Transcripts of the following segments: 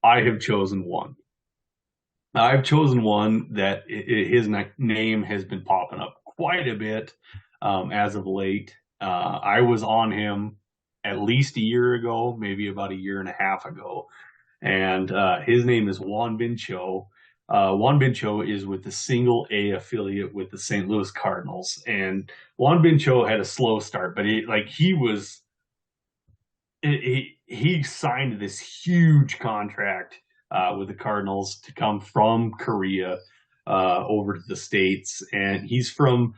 I have chosen one. I've chosen one that his name has been popping up quite a bit as of late. I was on him at least a year ago, maybe about a year and a half ago, and his name is Juan Bin Cho. Juan Bin Cho is with the single A affiliate with the St. Louis Cardinals, and Juan Bin Cho had a slow start, but he signed this huge contract with the Cardinals to come from Korea over to the States. And he's from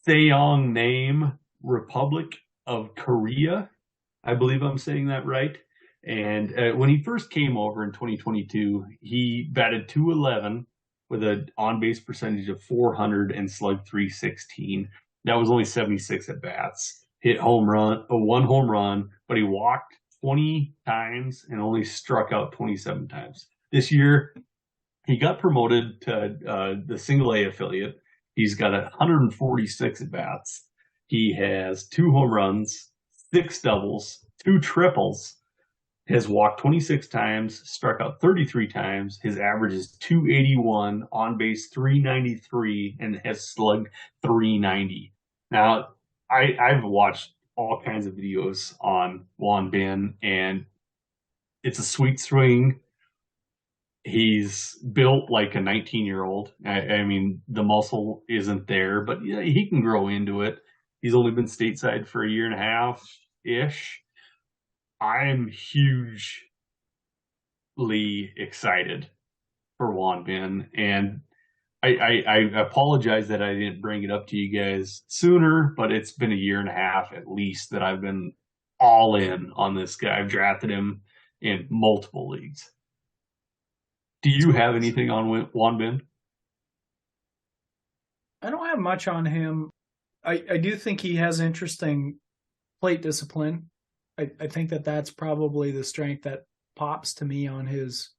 Name Republic of Korea. I believe I'm saying that right. And when he first came over in 2022, he batted 211 with an on base percentage of 400 and slugged 316. That was only 76 at bats. Hit one home run, but he walked 20 times and only struck out 27 times. This year, he got promoted to the single A affiliate. He's got 146 at bats. He has 2 home runs, 6 doubles, 2 triples, has walked 26 times, struck out 33 times. His average is 281, on base 393, and has slugged 390. Now, I've watched all kinds of videos on Juan Bin, and it's a sweet swing. He's built like a 19-year-old. I mean, the muscle isn't there, but yeah, he can grow into it. He's only been stateside for a year and a half-ish. I'm hugely excited for Juan Bin, and I apologize that I didn't bring it up to you guys sooner, but it's been a year and a half at least that I've been all in on this guy. I've drafted him in multiple leagues. Do you have anything on Juan Bin? I don't have much on him. I do think he has interesting plate discipline. I think that's probably the strength that pops to me on his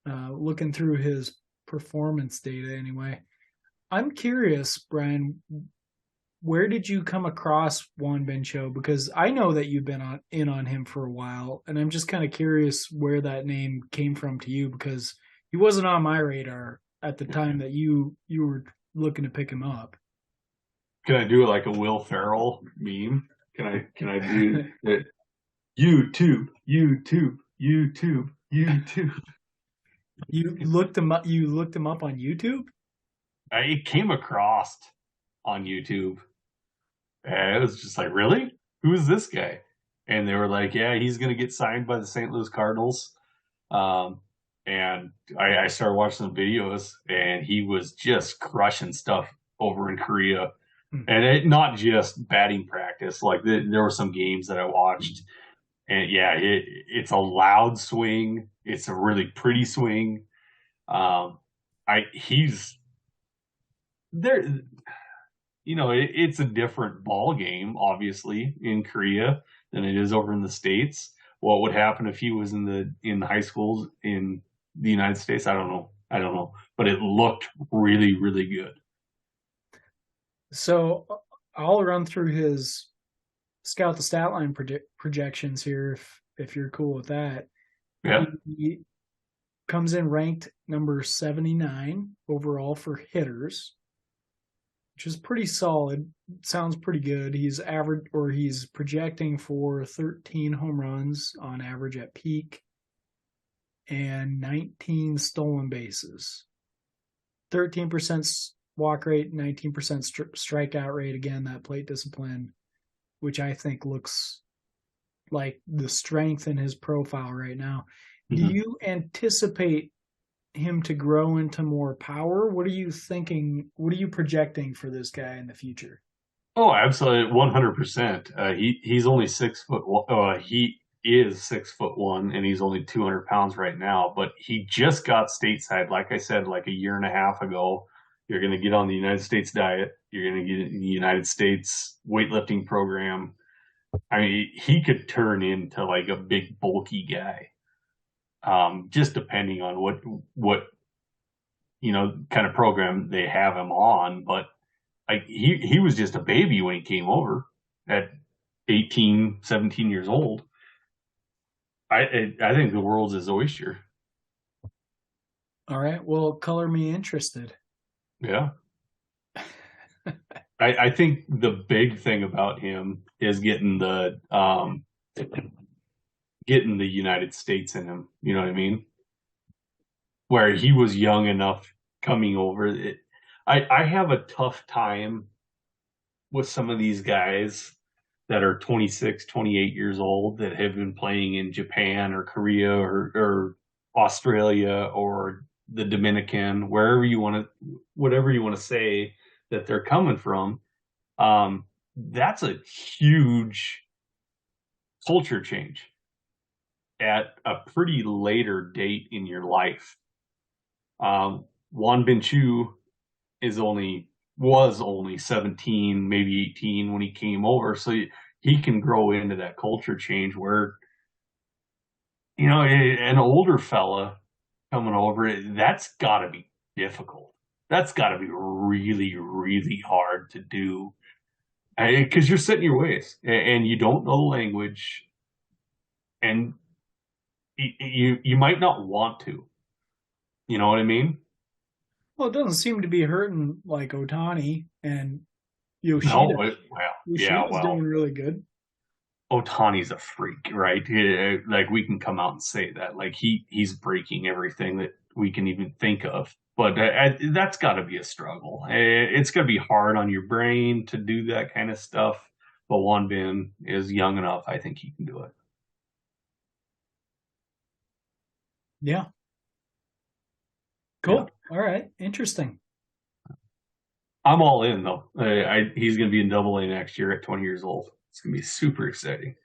looking through his performance data anyway. I'm curious, Brian, where did you come across Juan Bin Cho? Because I know that you've been in on him for a while, and I'm just kind of curious where that name came from to you because he wasn't on my radar at the time that you were looking to pick him up. Can I do it like a Will Ferrell meme? Can I do it? YouTube, YouTube, YouTube, YouTube. You looked him up. You looked him up on YouTube. I came across on YouTube. And it was just like, really? Who is this guy? And they were like, yeah, he's going to get signed by the St. Louis Cardinals. And I started watching some videos, and he was just crushing stuff over in Korea. And not just batting practice. Like there were some games that I watched, and yeah, it's a loud swing. It's a really pretty swing. He's there. It's a different ball game, obviously, in Korea than it is over in the States. What would happen if he was in the high schools in the United States? I don't know, but it looked really, really good. So I'll run through his scout the stat line projections here if you're cool with that. Yeah. He comes in ranked number 79 overall for hitters, which is pretty solid. Sounds pretty good. He's projecting for 13 home runs on average at peak and 19 stolen bases. 13% walk rate, 19% strikeout rate. Again, that plate discipline, which I think looks like the strength in his profile right now. Mm-hmm. Do you anticipate him to grow into more power? What are you thinking? What are you projecting for this guy in the future? Oh, absolutely, 100%. He's only 6 foot. He is 6'1", and he's only 200 pounds right now. But he just got stateside, like I said, like a year and a half ago. You're going to get on the United States diet. You're going to get in the United States weightlifting program. I mean, he could turn into like a big bulky guy, just depending on what kind of program they have him on. But like he was just a baby when he came over at 18, 17 years old. I think the world's his oyster. All right. Well, color me interested. Yeah. I think the big thing about him is getting the United States in him. You know what I mean? Where he was young enough coming over. I have a tough time with some of these guys that are 26, 28 years old that have been playing in Japan or Korea or Australia or the Dominican, wherever you want to, whatever you want to say that they're coming from. That's a huge culture change at a pretty later date in your life. Juan Binchu is only was only 17, maybe 18 when he came over, so he can grow into that culture change where an older fella coming over, that's got to be difficult. That's got to be really, really hard to do because you're set in your ways and you don't know the language, and you might not want to. You know what I mean? Well, it doesn't seem to be hurting like Otani and Yoshida. No, well, yeah, Yoshida's well, doing really good. Otani's a freak, right? Like we can come out and say that, like he's breaking everything that we can even think of. But that's got to be a struggle. It's going to be hard on your brain to do that kind of stuff. But Juan Bin is young enough. I think he can do it. Yeah. Yeah. Cool. All right. Interesting. I'm all in though. He's going to be in Double A next year at 20 years old. It's going to be super exciting.